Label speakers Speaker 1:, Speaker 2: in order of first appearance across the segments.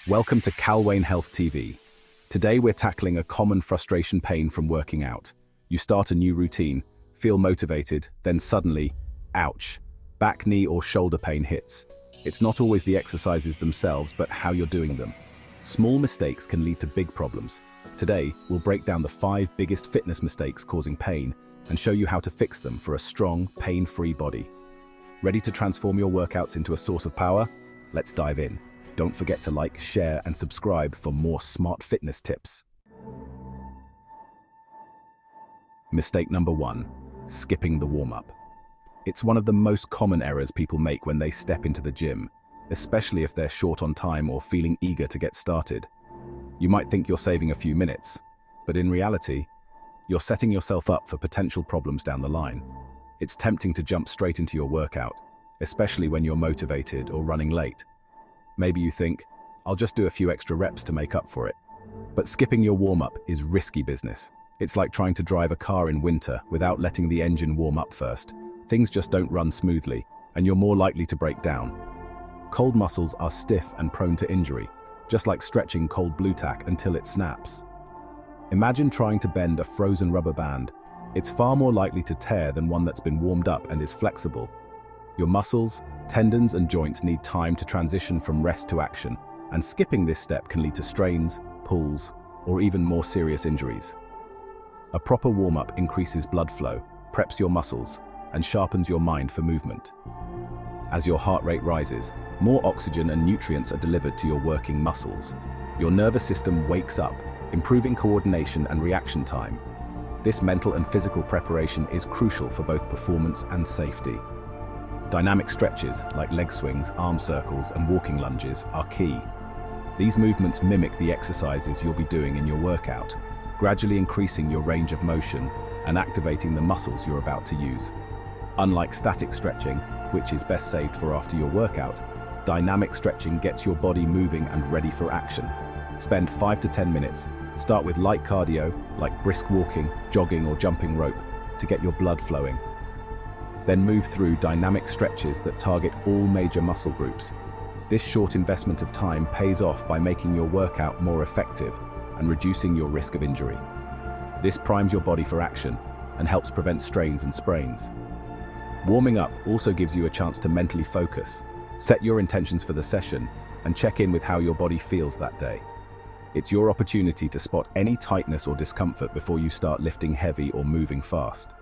Speaker 1: Welcome to Calwain Health TV. Today we're tackling a common frustration pain from working out. You start a new routine, feel motivated, then suddenly, ouch, back, knee or shoulder pain hits. It's not always the exercises themselves, but how you're doing them. Small mistakes can lead to big problems. Today, we'll break down the 5 biggest fitness mistakes causing pain and show you how to fix them for a strong, pain-free body. Ready to transform your workouts into a source of power? Let's dive in. Don't forget to like, share, and subscribe for more smart fitness tips. Mistake number 1, skipping the warm-up. It's one of the most common errors people make when they step into the gym, especially if they're short on time or feeling eager to get started. You might think you're saving a few minutes, but in reality, you're setting yourself up for potential problems down the line. It's tempting to jump straight into your workout, especially when you're motivated or running late. Maybe you think, I'll just do a few extra reps to make up for it. But skipping your warm-up is risky business. It's like trying to drive a car in winter without letting the engine warm up first. Things just don't run smoothly, and you're more likely to break down. Cold muscles are stiff and prone to injury, just like stretching cold blue tack until it snaps. Imagine trying to bend a frozen rubber band. It's far more likely to tear than one that's been warmed up and is flexible. Your muscles, tendons, and joints need time to transition from rest to action, and skipping this step can lead to strains, pulls, or even more serious injuries. A proper warm-up increases blood flow, preps your muscles, and sharpens your mind for movement. As your heart rate rises, more oxygen and nutrients are delivered to your working muscles. Your nervous system wakes up, improving coordination and reaction time. This mental and physical preparation is crucial for both performance and safety. Dynamic stretches, like leg swings, arm circles, and walking lunges, are key. These movements mimic the exercises you'll be doing in your workout, gradually increasing your range of motion and activating the muscles you're about to use. Unlike static stretching, which is best saved for after your workout, dynamic stretching gets your body moving and ready for action. Spend 5 to 10 minutes. Start with light cardio, like brisk walking, jogging, or jumping rope, to get your blood flowing. Then move through dynamic stretches that target all major muscle groups. This short investment of time pays off by making your workout more effective and reducing your risk of injury. This primes your body for action and helps prevent strains and sprains. Warming up also gives you a chance to mentally focus, set your intentions for the session, and check in with how your body feels that day. It's your opportunity to spot any tightness or discomfort before you start lifting heavy or moving fast.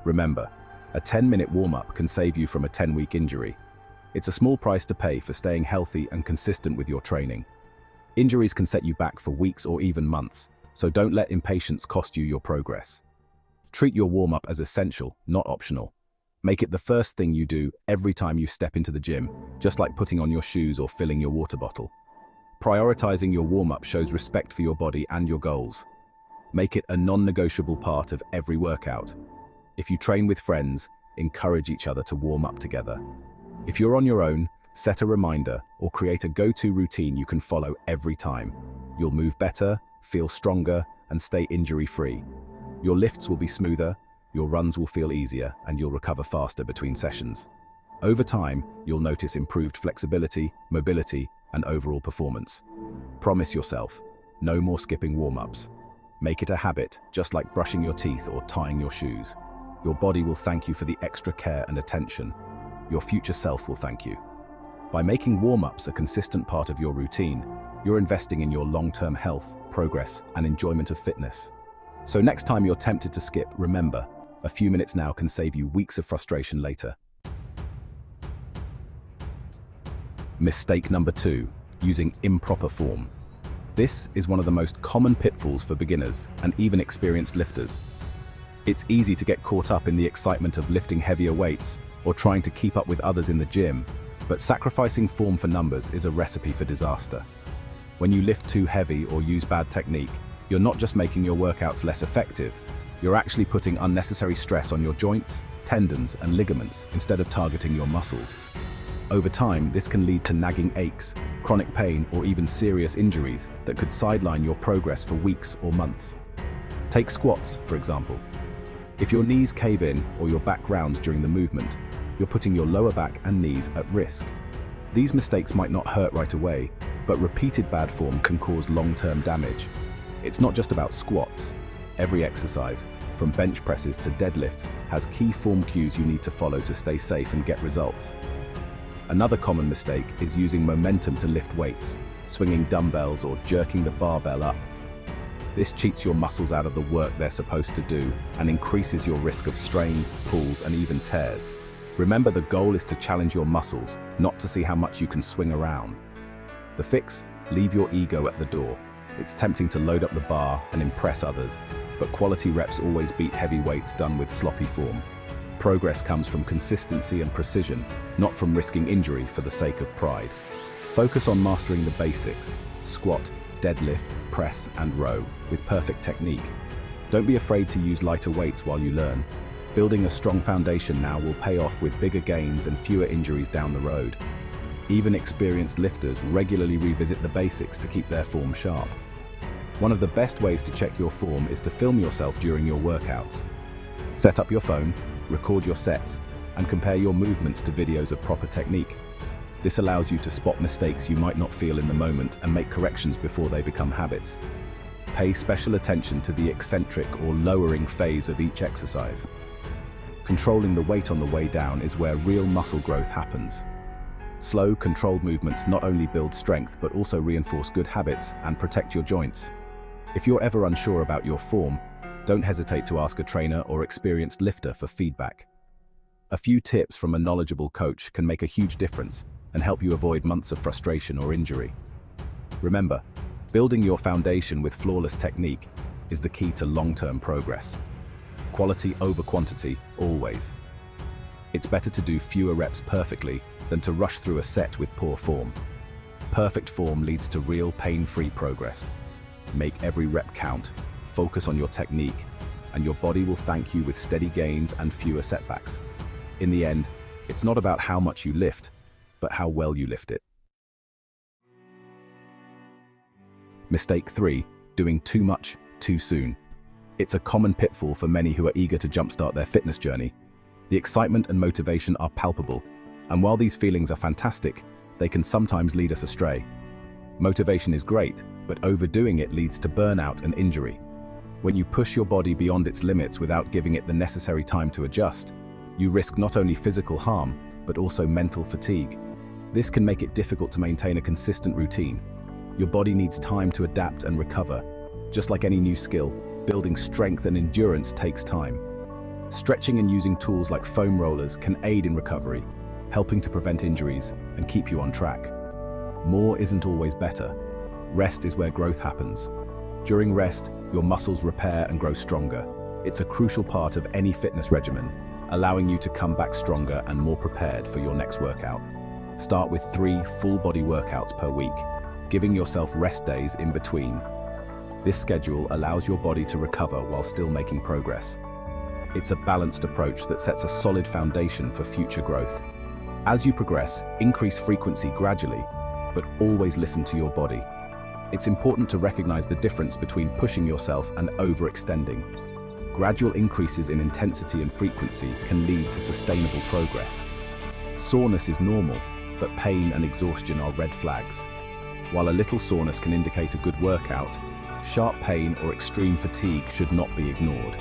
Speaker 1: Remember, a 10-minute warm-up can save you from a 10-week injury. It's a small price to pay for staying healthy and consistent with your training. Injuries can set you back for weeks or even months, so don't let impatience cost you your progress. Treat your warm-up as essential, not optional. Make it the first thing you do every time you step into the gym, just like putting on your shoes or filling your water bottle. Prioritizing your warm-up shows respect for your body and your goals. Make it a non-negotiable part of every workout. If you train with friends, encourage each other to warm up together. If you're on your own, set a reminder or create a go-to routine you can follow every time. You'll move better, feel stronger, and stay injury-free. Your lifts will be smoother, your runs will feel easier, and you'll recover faster between sessions. Over time, you'll notice improved flexibility, mobility, and overall performance. Promise yourself, no more skipping warm-ups. Make it a habit, just like brushing your teeth or tying your shoes. Your body will thank you for the extra care and attention. Your future self will thank you. By making warm-ups a consistent part of your routine, you're investing in your long-term health, progress, and enjoyment of fitness. So next time you're tempted to skip, remember, a few minutes now can save you weeks of frustration later. Mistake number 2, using improper form. This is one of the most common pitfalls for beginners and even experienced lifters. It's easy to get caught up in the excitement of lifting heavier weights or trying to keep up with others in the gym, but sacrificing form for numbers is a recipe for disaster. When you lift too heavy or use bad technique, you're not just making your workouts less effective, you're actually putting unnecessary stress on your joints, tendons, and ligaments instead of targeting your muscles. Over time, this can lead to nagging aches, chronic pain, or even serious injuries that could sideline your progress for weeks or months. Take squats, for example. If your knees cave in or your back rounds during the movement, you're putting your lower back and knees at risk. These mistakes might not hurt right away, but repeated bad form can cause long-term damage. It's not just about squats. Every exercise, from bench presses to deadlifts, has key form cues you need to follow to stay safe and get results. Another common mistake is using momentum to lift weights, swinging dumbbells or jerking the barbell up. This cheats your muscles out of the work they're supposed to do and increases your risk of strains, pulls, and even tears. Remember, the goal is to challenge your muscles, not to see how much you can swing around. The fix? Leave your ego at the door. It's tempting to load up the bar and impress others, but quality reps always beat heavy weights done with sloppy form. Progress comes from consistency and precision, not from risking injury for the sake of pride. Focus on mastering the basics: squat, deadlift, press, and row, with perfect technique. Don't be afraid to use lighter weights while you learn. Building a strong foundation now will pay off with bigger gains and fewer injuries down the road. Even experienced lifters regularly revisit the basics to keep their form sharp. One of the best ways to check your form is to film yourself during your workouts. Set up your phone, record your sets, and compare your movements to videos of proper technique. This allows you to spot mistakes you might not feel in the moment and make corrections before they become habits. Pay special attention to the eccentric or lowering phase of each exercise. Controlling the weight on the way down is where real muscle growth happens. Slow, controlled movements not only build strength but also reinforce good habits and protect your joints. If you're ever unsure about your form, don't hesitate to ask a trainer or experienced lifter for feedback. A few tips from a knowledgeable coach can make a huge difference and help you avoid months of frustration or injury. Remember, building your foundation with flawless technique is the key to long-term progress. Quality over quantity, always. It's better to do fewer reps perfectly than to rush through a set with poor form. Perfect form leads to real pain-free progress. Make every rep count, focus on your technique, and your body will thank you with steady gains and fewer setbacks. In the end, it's not about how much you lift, but how well you lift it. Mistake 3, doing too much, too soon. It's a common pitfall for many who are eager to jumpstart their fitness journey. The excitement and motivation are palpable, and while these feelings are fantastic, they can sometimes lead us astray. Motivation is great, but overdoing it leads to burnout and injury. When you push your body beyond its limits without giving it the necessary time to adjust, you risk not only physical harm, but also mental fatigue. This can make it difficult to maintain a consistent routine. Your body needs time to adapt and recover. Just like any new skill, building strength and endurance takes time. Stretching and using tools like foam rollers can aid in recovery, helping to prevent injuries and keep you on track. More isn't always better. Rest is where growth happens. During rest, your muscles repair and grow stronger. It's a crucial part of any fitness regimen, allowing you to come back stronger and more prepared for your next workout. Start with 3 full-body workouts per week, giving yourself rest days in between. This schedule allows your body to recover while still making progress. It's a balanced approach that sets a solid foundation for future growth. As you progress, increase frequency gradually, but always listen to your body. It's important to recognize the difference between pushing yourself and overextending. Gradual increases in intensity and frequency can lead to sustainable progress. Soreness is normal, but pain and exhaustion are red flags. While a little soreness can indicate a good workout, sharp pain or extreme fatigue should not be ignored.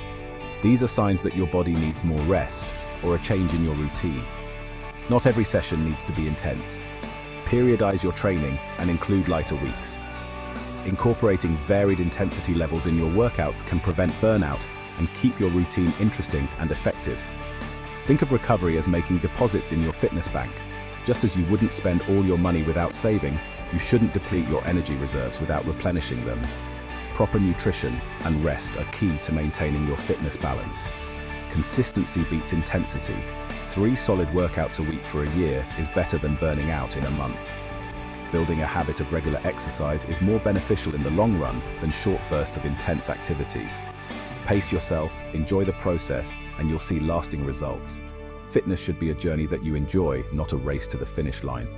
Speaker 1: These are signs that your body needs more rest or a change in your routine. Not every session needs to be intense. Periodize your training and include lighter weeks. Incorporating varied intensity levels in your workouts can prevent burnout and keep your routine interesting and effective. Think of recovery as making deposits in your fitness bank. Just as you wouldn't spend all your money without saving, you shouldn't deplete your energy reserves without replenishing them. Proper nutrition and rest are key to maintaining your fitness balance. Consistency beats intensity. 3 solid workouts a week for a year is better than burning out in a month. Building a habit of regular exercise is more beneficial in the long run than short bursts of intense activity. Pace yourself, enjoy the process, and you'll see lasting results. Fitness should be a journey that you enjoy, not a race to the finish line.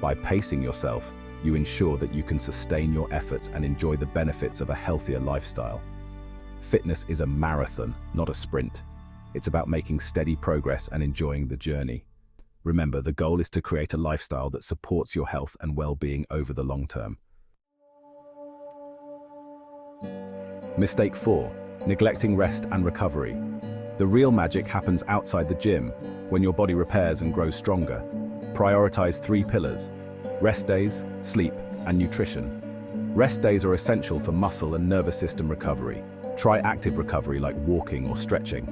Speaker 1: By pacing yourself, you ensure that you can sustain your efforts and enjoy the benefits of a healthier lifestyle. Fitness is a marathon, not a sprint. It's about making steady progress and enjoying the journey. Remember, the goal is to create a lifestyle that supports your health and well-being over the long term. Mistake 4. Neglecting rest and recovery. The real magic happens outside the gym, when your body repairs and grows stronger. Prioritize 3 pillars: rest days, sleep, and nutrition. Rest days are essential for muscle and nervous system recovery. Try active recovery like walking or stretching.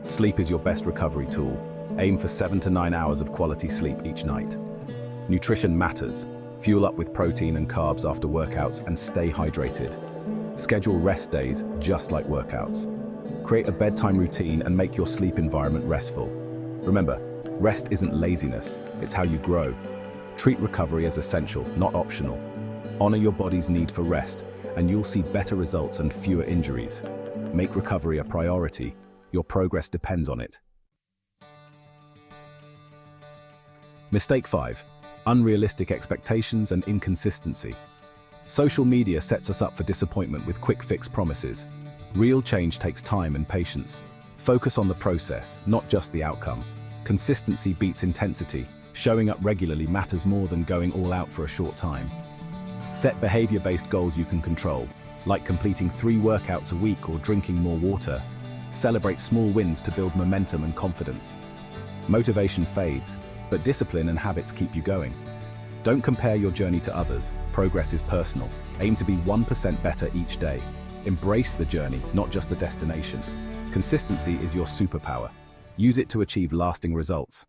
Speaker 1: Sleep is your best recovery tool. Aim for 7 to 9 hours of quality sleep each night. Nutrition matters. Fuel up with protein and carbs after workouts and stay hydrated. Schedule rest days just like workouts. Create a bedtime routine and make your sleep environment restful. Remember, rest isn't laziness, it's how you grow. Treat recovery as essential, not optional. Honor your body's need for rest, and you'll see better results and fewer injuries. Make recovery a priority. Your progress depends on it. Mistake 5. Unrealistic expectations and inconsistency. Social media sets us up for disappointment with quick-fix promises. Real change takes time and patience. Focus on the process, not just the outcome. Consistency beats intensity. Showing up regularly matters more than going all out for a short time. Set behavior-based goals you can control, like completing 3 workouts a week or drinking more water. Celebrate small wins to build momentum and confidence. Motivation fades, but discipline and habits keep you going. Don't compare your journey to others. Progress is personal. Aim to be 1% better each day. Embrace the journey, not just the destination. Consistency is your superpower. Use it to achieve lasting results.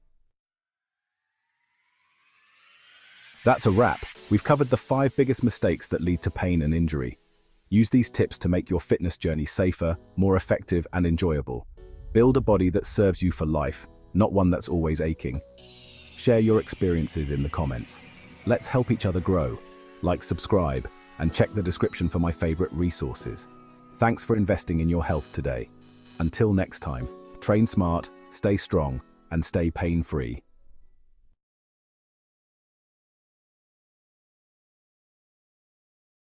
Speaker 1: That's a wrap. We've covered the 5 biggest mistakes that lead to pain and injury. Use these tips to make your fitness journey safer, more effective, and enjoyable. Build a body that serves you for life, not one that's always aching. Share your experiences in the comments. Let's help each other grow. Like, subscribe, and check the description for my favorite resources. Thanks for investing in your health today. Until next time, train smart, stay strong, and stay pain-free.